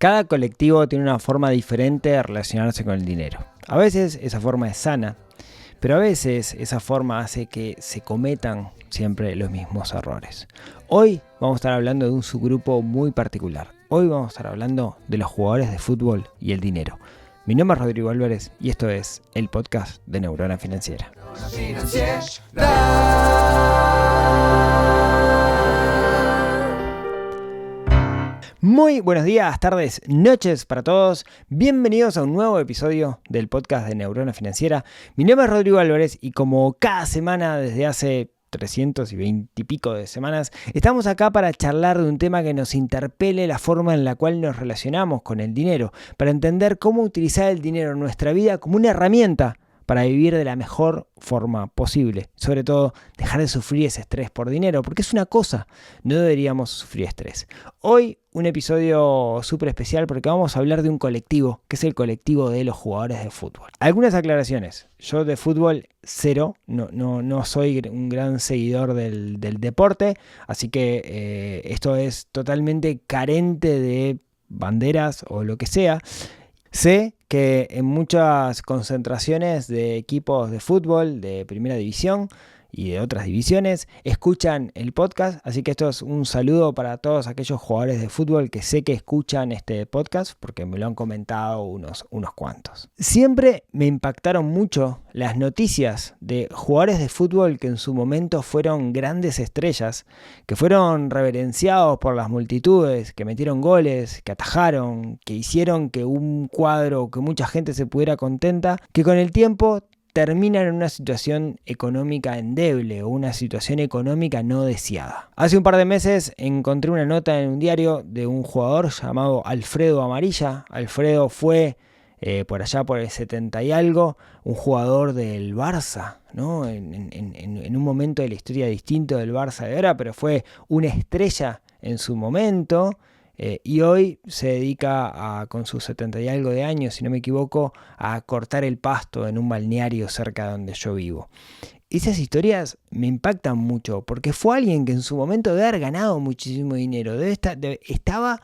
Cada colectivo tiene una forma diferente de relacionarse con el dinero. A veces esa forma es sana, pero a veces esa forma hace que se cometan siempre los mismos errores. Hoy vamos a estar hablando de un subgrupo muy particular. Hoy vamos a estar hablando de los jugadores de fútbol y el dinero. Mi nombre es Rodrigo Álvarez y esto es el podcast de Neurona Financiera. Muy buenos días, tardes, noches para todos. Bienvenidos a un nuevo episodio del podcast de Neurona Financiera. Mi nombre es Rodrigo Álvarez y como cada semana desde hace 320 y pico de semanas, estamos acá para charlar de un tema que nos interpele la forma en la cual nos relacionamos con el dinero, para entender cómo utilizar el dinero en nuestra vida como una herramienta para vivir de la mejor forma posible. Sobre todo, dejar de sufrir ese estrés por dinero, porque es una cosa, no deberíamos sufrir estrés. Hoy un episodio súper especial porque vamos a hablar de un colectivo, que es el colectivo de los jugadores de fútbol. Algunas aclaraciones. Yo de fútbol cero, no soy un gran seguidor del deporte, así que esto es totalmente carente de banderas o lo que sea. Sé que en muchas concentraciones de equipos de fútbol de primera división y de otras divisiones escuchan el podcast, así que esto es un saludo para todos aquellos jugadores de fútbol que sé que escuchan este podcast porque me lo han comentado unos cuantos. Siempre me impactaron mucho las noticias de jugadores de fútbol que en su momento fueron grandes estrellas, que fueron reverenciados por las multitudes, que metieron goles, que atajaron, que hicieron que un cuadro, que mucha gente se pudiera contenta, que con el tiempo terminan en una situación económica endeble o una situación económica no deseada. Hace un par de meses encontré una nota en un diario de un jugador llamado Alfredo Amarilla. Alfredo fue por allá por el 70 y algo, un jugador del Barça, ¿no? En un momento de la historia distinto del Barça de ahora, pero fue una estrella en su momento. Y hoy se dedica con sus 70 y algo de años, si no me equivoco, a cortar el pasto en un balneario cerca de donde yo vivo. Esas historias me impactan mucho porque fue alguien que en su momento debe haber ganado muchísimo dinero, estaba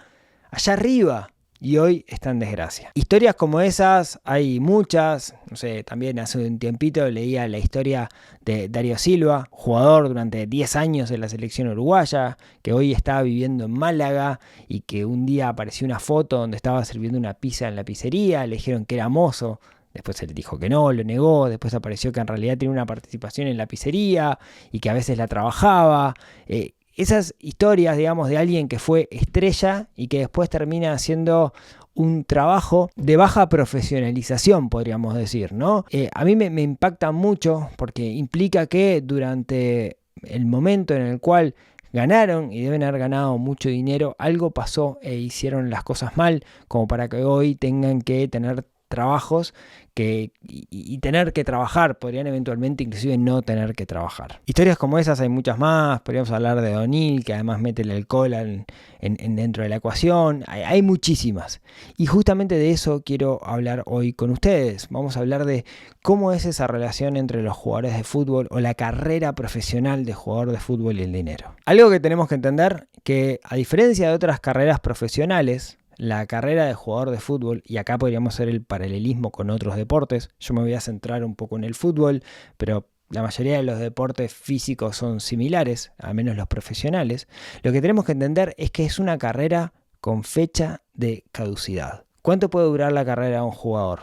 allá arriba y hoy está en desgracia. Historias como esas hay muchas. No sé, también hace un tiempito leía la historia de Darío Silva, jugador durante 10 años de la selección uruguaya, que hoy estaba viviendo en Málaga y que un día apareció una foto donde estaba sirviendo una pizza en la pizzería, le dijeron que era mozo. Después él dijo que no, lo negó. Después apareció que en realidad tenía una participación en la pizzería y que a veces la trabajaba. Esas historias, digamos, de alguien que fue estrella y que después termina haciendo un trabajo de baja profesionalización, podríamos decir, ¿no? A mí me impacta mucho porque implica que durante el momento en el cual ganaron y deben haber ganado mucho dinero, algo pasó e hicieron las cosas mal, como para que hoy tengan que tener trabajos y tener que trabajar, podrían eventualmente inclusive no tener que trabajar. Historias como esas hay muchas más. Podríamos hablar de O'Neill, que además mete el alcohol dentro de la ecuación. Hay muchísimas y justamente de eso quiero hablar hoy con ustedes. Vamos a hablar de cómo es esa relación entre los jugadores de fútbol o la carrera profesional de jugador de fútbol y el dinero. Algo que tenemos que entender, que a diferencia de otras carreras profesionales, la carrera de jugador de fútbol, y acá podríamos hacer el paralelismo con otros deportes, yo me voy a centrar un poco en el fútbol, pero la mayoría de los deportes físicos son similares, al menos los profesionales. Lo que tenemos que entender es que es una carrera con fecha de caducidad. ¿Cuánto puede durar la carrera de un jugador?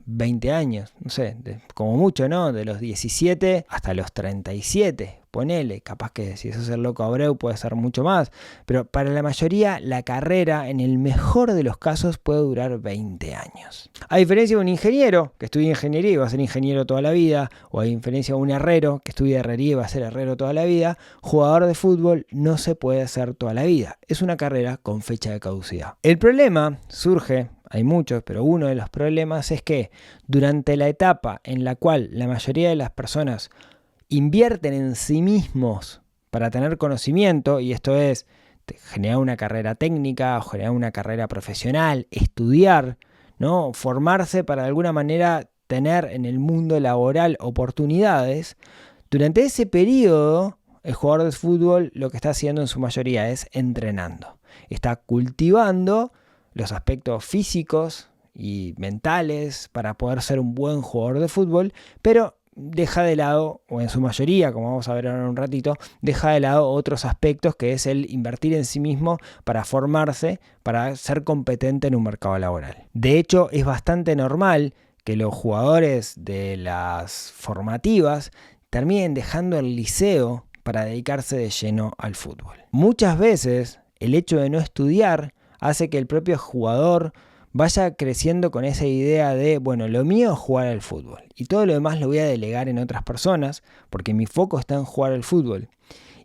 20 años, no sé, como mucho, ¿no? De los 17 hasta los 37, ponele, capaz que si sos el loco Abreu puede ser mucho más, pero para la mayoría la carrera, en el mejor de los casos, puede durar 20 años. A diferencia de un ingeniero que estudia ingeniería y va a ser ingeniero toda la vida, o a diferencia de un herrero que estudia herrería y va a ser herrero toda la vida, jugador de fútbol no se puede hacer toda la vida, es una carrera con fecha de caducidad. El problema surge, hay muchos, pero uno de los problemas es que durante la etapa en la cual la mayoría de las personas invierten en sí mismos para tener conocimiento, y esto es generar una carrera técnica o generar una carrera profesional, estudiar, ¿no? Formarse para de alguna manera tener en el mundo laboral oportunidades, durante ese periodo el jugador de fútbol lo que está haciendo en su mayoría es entrenando. Está cultivando los aspectos físicos y mentales para poder ser un buen jugador de fútbol, pero deja de lado, o en su mayoría, como vamos a ver ahora en un ratito, deja de lado otros aspectos, que es el invertir en sí mismo para formarse, para ser competente en un mercado laboral. De hecho, es bastante normal que los jugadores de las formativas terminen dejando el liceo para dedicarse de lleno al fútbol. Muchas veces el hecho de no estudiar hace que el propio jugador vaya creciendo con esa idea de, bueno, lo mío es jugar al fútbol y todo lo demás lo voy a delegar en otras personas porque mi foco está en jugar al fútbol.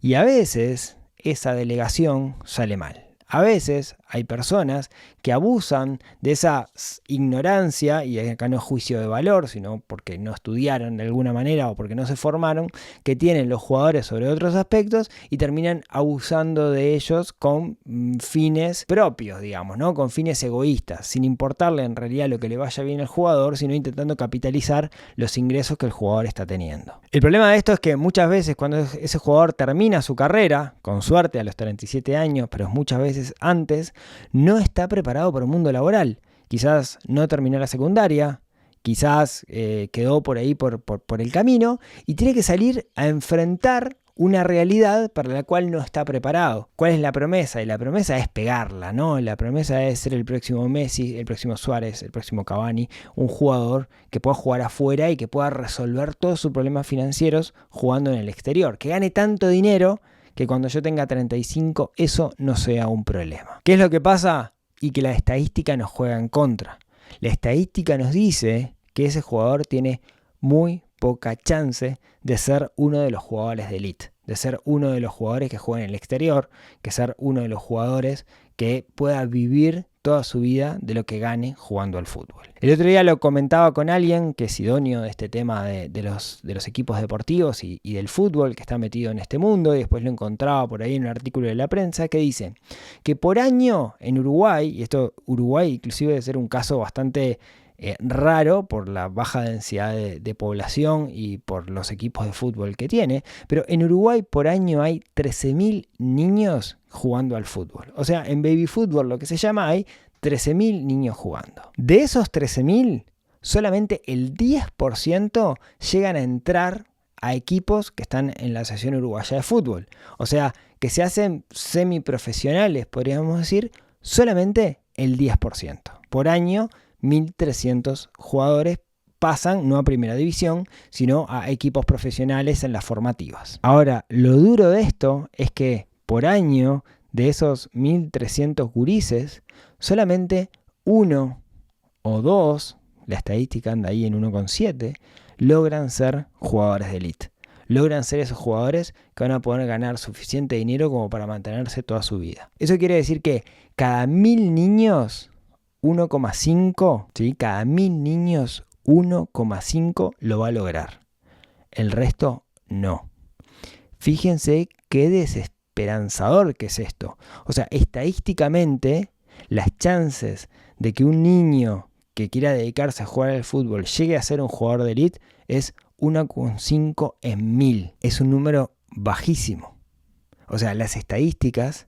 Y a veces esa delegación sale mal. A veces hay personas que abusan de esa ignorancia, y acá no es juicio de valor, sino porque no estudiaron de alguna manera o porque no se formaron, que tienen los jugadores sobre otros aspectos y terminan abusando de ellos con fines propios, digamos, ¿no? Con fines egoístas, sin importarle en realidad lo que le vaya bien al jugador, sino intentando capitalizar los ingresos que el jugador está teniendo. El problema de esto es que muchas veces cuando ese jugador termina su carrera, con suerte a los 37 años, pero muchas veces antes, no está preparado para un mundo laboral. Quizás no terminó la secundaria, quizás quedó por ahí por el camino y tiene que salir a enfrentar una realidad para la cual no está preparado. ¿Cuál es la promesa? Y la promesa es pegarla, ¿no? La promesa es ser el próximo Messi, el próximo Suárez, el próximo Cavani, un jugador que pueda jugar afuera y que pueda resolver todos sus problemas financieros jugando en el exterior, que gane tanto dinero que cuando yo tenga 35 eso no sea un problema. ¿Qué es lo que pasa? Y que la estadística nos juega en contra. La estadística nos dice que ese jugador tiene muy poca chance de ser uno de los jugadores de elite, de ser uno de los jugadores que juegan en el exterior, que ser uno de los jugadores que pueda vivir toda su vida de lo que gane jugando al fútbol. El otro día lo comentaba con alguien que es idóneo de este tema de los equipos deportivos y del fútbol, que está metido en este mundo, y después lo encontraba por ahí en un artículo de la prensa que dice que por año en Uruguay, y esto Uruguay inclusive debe ser un caso bastante raro por la baja densidad de población y por los equipos de fútbol que tiene, pero en Uruguay por año hay 13.000 niños jugando al fútbol. O sea, en baby fútbol, lo que se llama, hay 13.000 niños jugando. De esos 13.000, solamente el 10% llegan a entrar a equipos que están en la Asociación Uruguaya de Fútbol. O sea, que se hacen semiprofesionales, podríamos decir, solamente el 10%. Por año, 1.300 jugadores pasan no a primera división, sino a equipos profesionales en las formativas. Ahora, lo duro de esto es que por año de esos 1.300 gurises, solamente 1 o 2, la estadística anda ahí en 1,7, logran ser jugadores de élite. Logran ser esos jugadores que van a poder ganar suficiente dinero como para mantenerse toda su vida. Eso quiere decir que cada 1.000 niños, 1,5, ¿sí? Cada 1.000 niños, 1,5 lo va a lograr. El resto no. Fíjense qué desesperanzador que es esto. O sea, estadísticamente, las chances de que un niño que quiera dedicarse a jugar al fútbol llegue a ser un jugador de élite es 1,5 en 1.000. Es un número bajísimo. O sea, las estadísticas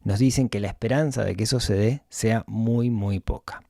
nos dicen que la esperanza de que eso se dé sea muy, muy poca.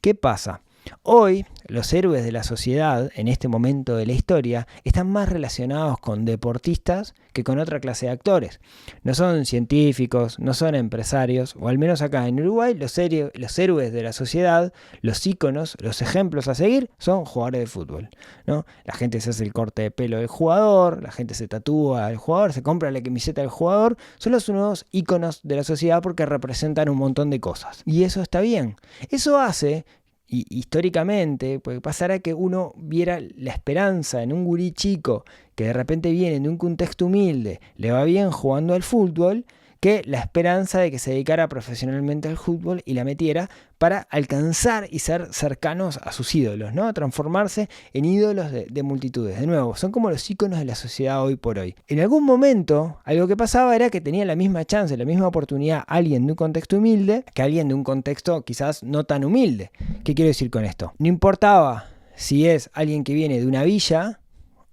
¿Qué pasa? Hoy los héroes de la sociedad, en este momento de la historia, están más relacionados con deportistas que con otra clase de actores. No son científicos, no son empresarios, o al menos acá en Uruguay los héroes de la sociedad, los íconos, los ejemplos a seguir son jugadores de fútbol, ¿no? La gente se hace el corte de pelo del jugador, la gente se tatúa al jugador, se compra la camiseta del jugador, son los nuevos íconos de la sociedad porque representan un montón de cosas. Y eso está bien. Eso hace... Y históricamente, pues pasará que uno viera la esperanza en un gurí chico que de repente viene de un contexto humilde, le va bien jugando al fútbol, que la esperanza de que se dedicara profesionalmente al fútbol y la metiera para alcanzar y ser cercanos a sus ídolos, ¿no? Transformarse en ídolos de multitudes. De nuevo, son como los íconos de la sociedad hoy por hoy. En algún momento, algo que pasaba era que tenía la misma chance, la misma oportunidad alguien de un contexto humilde que alguien de un contexto quizás no tan humilde. ¿Qué quiero decir con esto? No importaba si es alguien que viene de una villa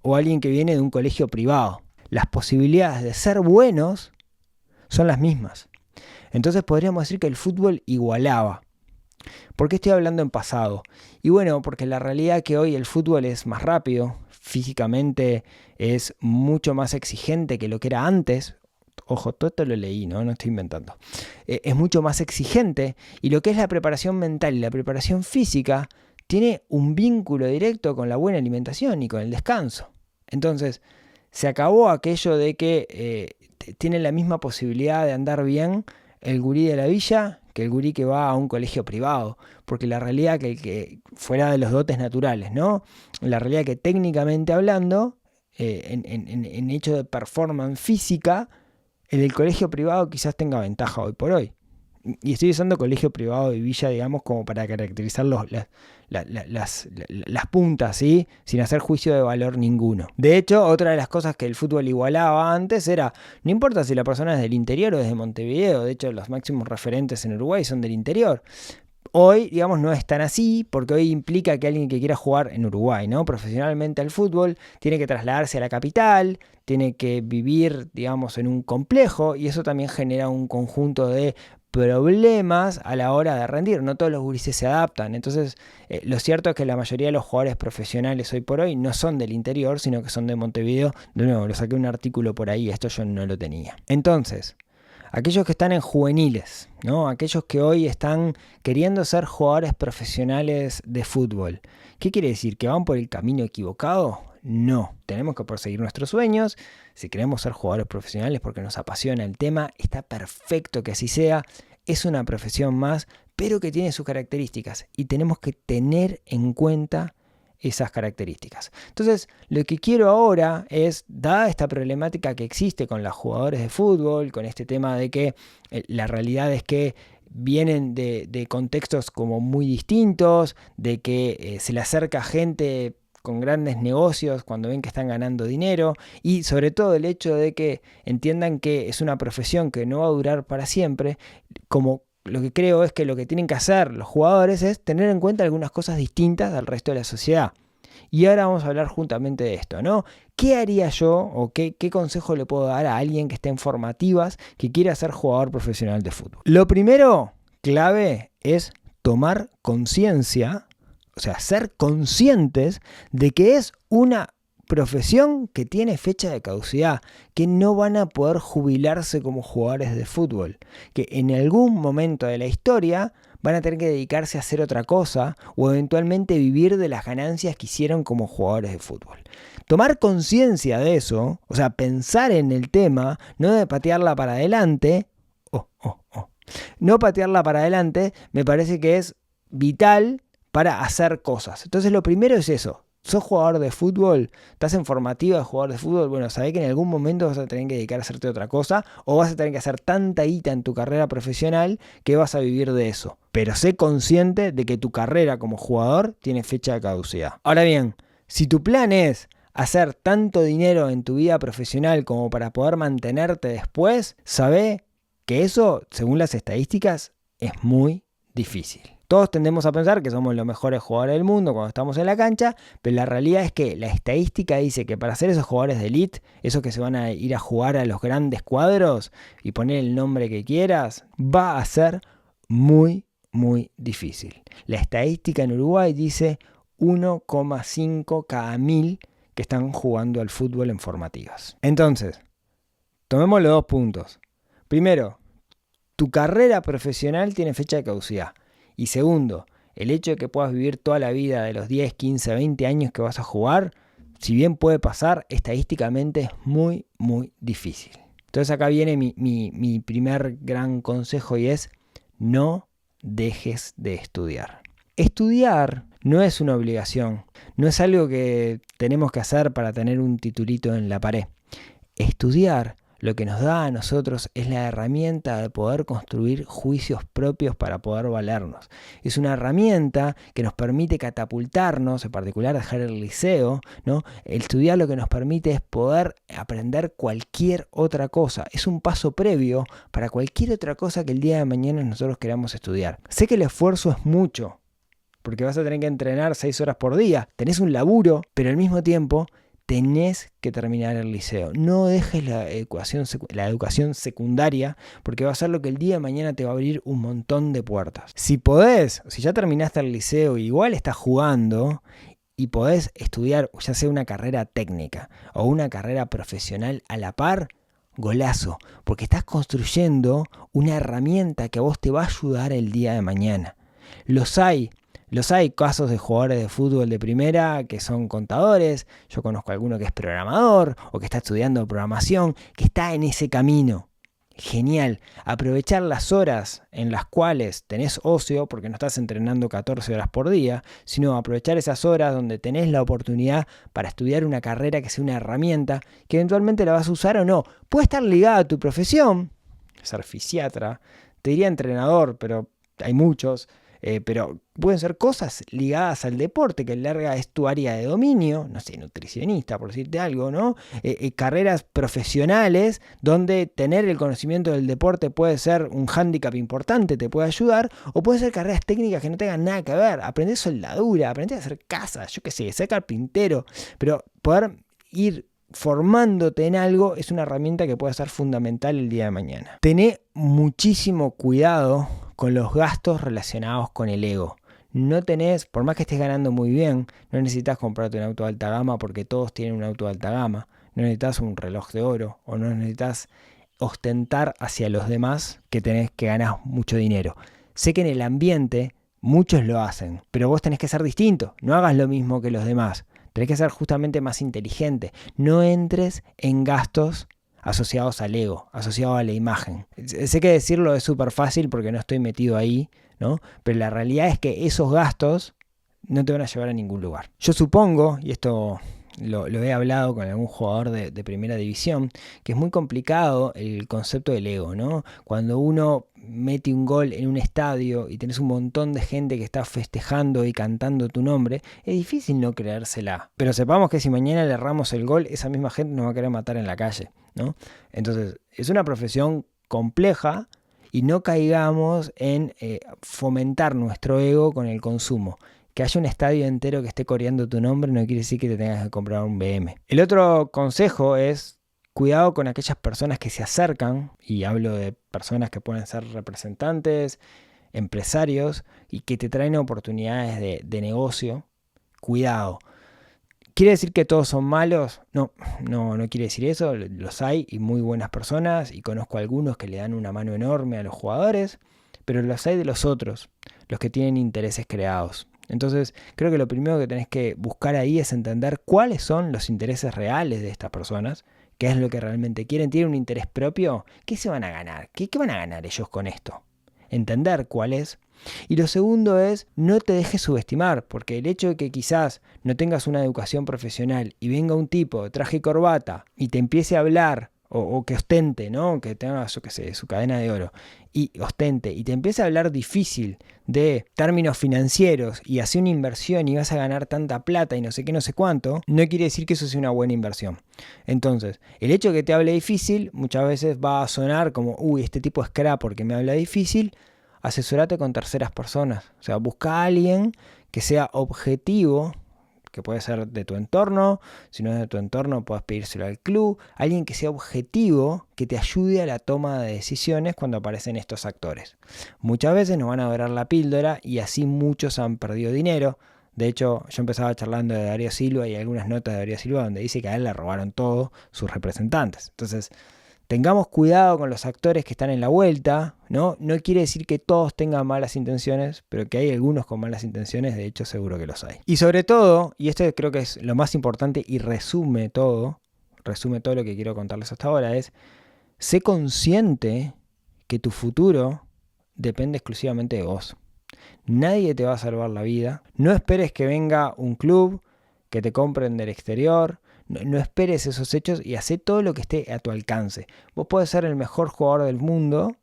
o alguien que viene de un colegio privado. Las posibilidades de ser buenos son las mismas. Entonces podríamos decir que el fútbol igualaba. ¿Por qué estoy hablando en pasado? Y bueno, porque la realidad es que hoy el fútbol es más rápido, físicamente es mucho más exigente que lo que era antes. Ojo, todo esto lo leí, no estoy inventando. Es mucho más exigente y lo que es la preparación mental y la preparación física tiene un vínculo directo con la buena alimentación y con el descanso. Entonces, se acabó aquello de que tiene la misma posibilidad de andar bien el gurí de la villa que el gurí que va a un colegio privado, porque la realidad que fuera de los dotes naturales, ¿no? La realidad que técnicamente hablando, en hecho de performance física, en el colegio privado quizás tenga ventaja hoy por hoy. Y estoy usando colegio privado y villa, digamos, como para caracterizar las puntas, ¿sí? Sin hacer juicio de valor ninguno. De hecho, otra de las cosas que el fútbol igualaba antes era, no importa si la persona es del interior o es de Montevideo, de hecho los máximos referentes en Uruguay son del interior. Hoy, digamos, no es tan así, porque hoy implica que alguien que quiera jugar en Uruguay, ¿no? Profesionalmente al fútbol, tiene que trasladarse a la capital, tiene que vivir, digamos, en un complejo, y eso también genera un conjunto de problemas a la hora de rendir. No todos los gurises se adaptan. Entonces, lo cierto es que la mayoría de los jugadores profesionales hoy por hoy no son del interior, sino que son de Montevideo. De nuevo, lo saqué un artículo por ahí, esto yo no lo tenía. Entonces, aquellos que están en juveniles, ¿no? Aquellos que hoy están queriendo ser jugadores profesionales de fútbol. ¿Qué quiere decir? ¿Que van por el camino equivocado? No, tenemos que perseguir nuestros sueños. Si queremos ser jugadores profesionales porque nos apasiona el tema, está perfecto que así sea. Es una profesión más, pero que tiene sus características y tenemos que tener en cuenta esas características. Entonces, lo que quiero ahora es, dada esta problemática que existe con los jugadores de fútbol, con este tema de que la realidad es que vienen de contextos como muy distintos, de que se le acerca gente con grandes negocios cuando ven que están ganando dinero, y sobre todo el hecho de que entiendan que es una profesión que no va a durar para siempre, como lo que creo es que lo que tienen que hacer los jugadores es tener en cuenta algunas cosas distintas del resto de la sociedad. Y ahora vamos a hablar juntamente de esto, ¿no? ¿Qué haría yo o qué consejo le puedo dar a alguien que esté en formativas que quiera ser jugador profesional de fútbol? Lo primero, clave, es tomar conciencia, o sea, ser conscientes de que es una profesión que tiene fecha de caducidad, que no van a poder jubilarse como jugadores de fútbol, que en algún momento de la historia van a tener que dedicarse a hacer otra cosa o eventualmente vivir de las ganancias que hicieron como jugadores de fútbol. Tomar conciencia de eso, o sea, pensar en el tema, no de patearla para adelante, no patearla para adelante, me parece que es vital para hacer cosas. Entonces lo primero es eso. ¿Sos jugador de fútbol? ¿Estás en formativa de jugador de fútbol? Bueno, sabés que en algún momento vas a tener que dedicar a hacerte otra cosa o vas a tener que hacer tanta guita en tu carrera profesional que vas a vivir de eso. Pero sé consciente de que tu carrera como jugador tiene fecha de caducidad. Ahora bien, si tu plan es hacer tanto dinero en tu vida profesional como para poder mantenerte después, sabé que eso, según las estadísticas, es muy difícil. Todos tendemos a pensar que somos los mejores jugadores del mundo cuando estamos en la cancha, pero la realidad es que la estadística dice que para ser esos jugadores de elite, esos que se van a ir a jugar a los grandes cuadros y poner el nombre que quieras, va a ser muy, muy difícil. La estadística en Uruguay dice 1,5 cada 1000 que están jugando al fútbol en formativas. Entonces, tomemos los 2 puntos. Primero, tu carrera profesional tiene fecha de caducidad. Y segundo, el hecho de que puedas vivir toda la vida de los 10, 15, 20 años que vas a jugar, si bien puede pasar, estadísticamente es muy, muy difícil. Entonces acá viene mi primer gran consejo y es: no dejes de estudiar. Estudiar no es una obligación, no es algo que tenemos que hacer para tener un titulito en la pared. Estudiar lo que nos da a nosotros es la herramienta de poder construir juicios propios para poder valernos. Es una herramienta que nos permite catapultarnos, en particular dejar el liceo, ¿no? El estudiar lo que nos permite es poder aprender cualquier otra cosa. Es un paso previo para cualquier otra cosa que el día de mañana nosotros queramos estudiar. Sé que el esfuerzo es mucho, porque vas a tener que entrenar 6 horas por día. Tenés un laburo, pero al mismo tiempo tenés que terminar el liceo. No dejes la educación secundaria, porque va a ser lo que el día de mañana te va a abrir un montón de puertas. Si podés, si ya terminaste el liceo, igual estás jugando y podés estudiar ya sea una carrera técnica o una carrera profesional a la par, golazo, porque estás construyendo una herramienta que a vos te va a ayudar el día de mañana. Los hay casos de jugadores de fútbol de primera que son contadores, yo conozco a alguno que es programador o que está estudiando programación, que está en ese camino. Genial, aprovechar las horas en las cuales tenés ocio, porque no estás entrenando 14 horas por día, sino aprovechar esas horas donde tenés la oportunidad para estudiar una carrera que sea una herramienta que eventualmente la vas a usar o no. Puede estar ligada a tu profesión, ser fisiatra, te diría entrenador, pero hay muchos. Pero pueden ser cosas ligadas al deporte, que larga es tu área de dominio, no sé, nutricionista, por decirte algo, ¿no? Carreras profesionales donde tener el conocimiento del deporte puede ser un hándicap importante, te puede ayudar, o pueden ser carreras técnicas que no tengan nada que ver. Aprender soldadura, aprender a hacer casas, yo qué sé, ser carpintero, pero poder ir formándote en algo es una herramienta que puede ser fundamental el día de mañana. Tené muchísimo cuidado con los gastos relacionados con el ego. No tenés, por más que estés ganando muy bien, no necesitas comprarte un auto de alta gama porque todos tienen un auto de alta gama. No necesitas un reloj de oro o no necesitas ostentar hacia los demás que ganas mucho dinero. Sé que en el ambiente muchos lo hacen, pero vos tenés que ser distinto. No hagas lo mismo que los demás. Tenés que ser justamente más inteligente. No entres en gastos asociados al ego, asociados a la imagen. Sé que decirlo es súper fácil porque no estoy metido ahí, ¿no? Pero la realidad es que esos gastos no te van a llevar a ningún lugar. Yo supongo, y esto lo he hablado con algún jugador de primera división, que es muy complicado el concepto del ego, ¿no? Cuando uno mete un gol en un estadio y tenés un montón de gente que está festejando y cantando tu nombre, es difícil no creérsela. Pero sepamos que si mañana le erramos el gol, esa misma gente nos va a querer matar en la calle, ¿no? Entonces, es una profesión compleja y no caigamos en fomentar nuestro ego con el consumo. Que haya un estadio entero que esté coreando tu nombre no quiere decir que te tengas que comprar un BM. El otro consejo es cuidado con aquellas personas que se acercan, y hablo de personas que pueden ser representantes, empresarios, y que te traen oportunidades de negocio. Cuidado. ¿Quiere decir que todos son malos? No quiere decir eso. Los hay y muy buenas personas, y conozco algunos que le dan una mano enorme a los jugadores, pero los hay de los otros, los que tienen intereses creados. Entonces, creo que lo primero que tenés que buscar ahí es entender cuáles son los intereses reales de estas personas, qué es lo que realmente quieren. ¿Tienen un interés propio? ¿Qué se van a ganar? ¿Qué van a ganar ellos con esto? Entender cuál es. Y lo segundo es, no te dejes subestimar, porque el hecho de que quizás no tengas una educación profesional y venga un tipo de traje y corbata y te empiece a hablar, o que ostente, ¿no? Que tenga, yo qué sé, su cadena de oro y ostente y te empiece a hablar difícil de términos financieros y hace una inversión y vas a ganar tanta plata y no sé qué, no sé cuánto, no quiere decir que eso sea una buena inversión. Entonces, el hecho de que te hable difícil muchas veces va a sonar como, uy, este tipo es crap porque me habla difícil. Asesorate con terceras personas, o sea, busca a alguien que sea objetivo, que puede ser de tu entorno, si no es de tu entorno puedes pedírselo al club, alguien que sea objetivo, que te ayude a la toma de decisiones cuando aparecen estos actores. Muchas veces nos van a dorar la píldora y así muchos han perdido dinero. De hecho, yo empezaba charlando de Darío Silva y hay algunas notas de Darío Silva donde dice que a él le robaron todo sus representantes. Entonces, tengamos cuidado con los actores que están en la vuelta, ¿no? No quiere decir que todos tengan malas intenciones, pero que hay algunos con malas intenciones, de hecho seguro que los hay. Y sobre todo, y esto creo que es lo más importante y resume todo lo que quiero contarles hasta ahora, es sé consciente que tu futuro depende exclusivamente de vos. Nadie te va a salvar la vida. No esperes que venga un club que te compren del exterior. No esperes esos hechos y haz todo lo que esté a tu alcance. Vos podés ser el mejor jugador del mundo,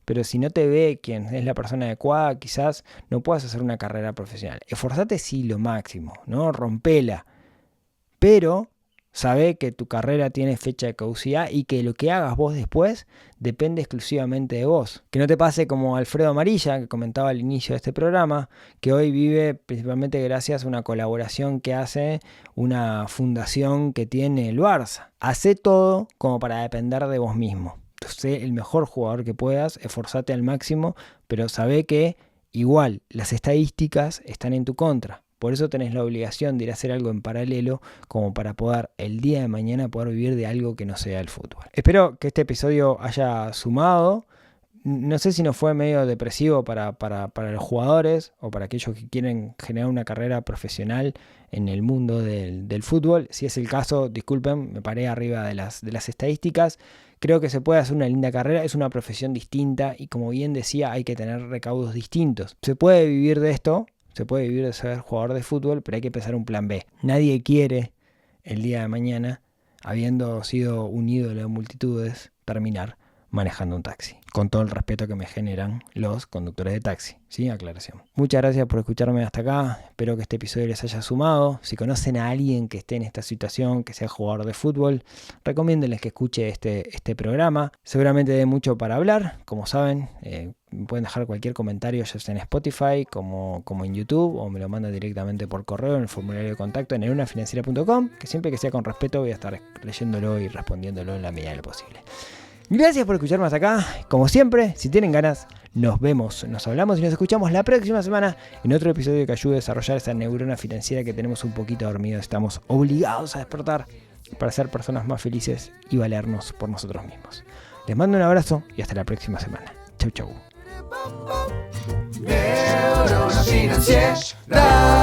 pero si no te ve quien es la persona adecuada, quizás no puedas hacer una carrera profesional. Esforzate sí lo máximo, ¿no? Rompela. Pero Sabe que tu carrera tiene fecha de caducidad y que lo que hagas vos después depende exclusivamente de vos. Que no te pase como Alfredo Amarilla, que comentaba al inicio de este programa, que hoy vive principalmente gracias a una colaboración que hace una fundación que tiene el Barça. Hacé todo como para depender de vos mismo. Sé el mejor jugador que puedas, esforzate al máximo, pero sabé que igual las estadísticas están en tu contra. Por eso tenés la obligación de ir a hacer algo en paralelo como para poder el día de mañana poder vivir de algo que no sea el fútbol. Espero que este episodio haya sumado. No sé si no fue medio depresivo para los jugadores o para aquellos que quieren generar una carrera profesional en el mundo del fútbol. Si es el caso, disculpen, me paré arriba de las estadísticas. Creo que se puede hacer una linda carrera, es una profesión distinta y como bien decía, hay que tener recaudos distintos. Se puede vivir de esto. Se puede vivir de ser jugador de fútbol, pero hay que pensar un plan B. Nadie quiere el día de mañana, habiendo sido un ídolo de multitudes, terminar manejando un taxi. Con todo el respeto que me generan los conductores de taxi. ¿Sí? Aclaración. Muchas gracias por escucharme hasta acá. Espero que este episodio les haya sumado. Si conocen a alguien que esté en esta situación, que sea jugador de fútbol, recomiéndenles que escuche este programa. Seguramente dé mucho para hablar. Como saben, pueden dejar cualquier comentario, ya sea en Spotify como en YouTube, o me lo mandan directamente por correo en el formulario de contacto en neurunafinanciera.com, que siempre que sea con respeto voy a estar leyéndolo y respondiéndolo en la medida de lo posible. Gracias por escucharme hasta acá. Como siempre, si tienen ganas, nos vemos, nos hablamos y nos escuchamos la próxima semana en otro episodio que ayude a desarrollar esa neurona financiera que tenemos un poquito dormido. Estamos obligados a despertar para ser personas más felices y valernos por nosotros mismos. Les mando un abrazo y hasta la próxima semana. Chau, chau. Neurona financiera.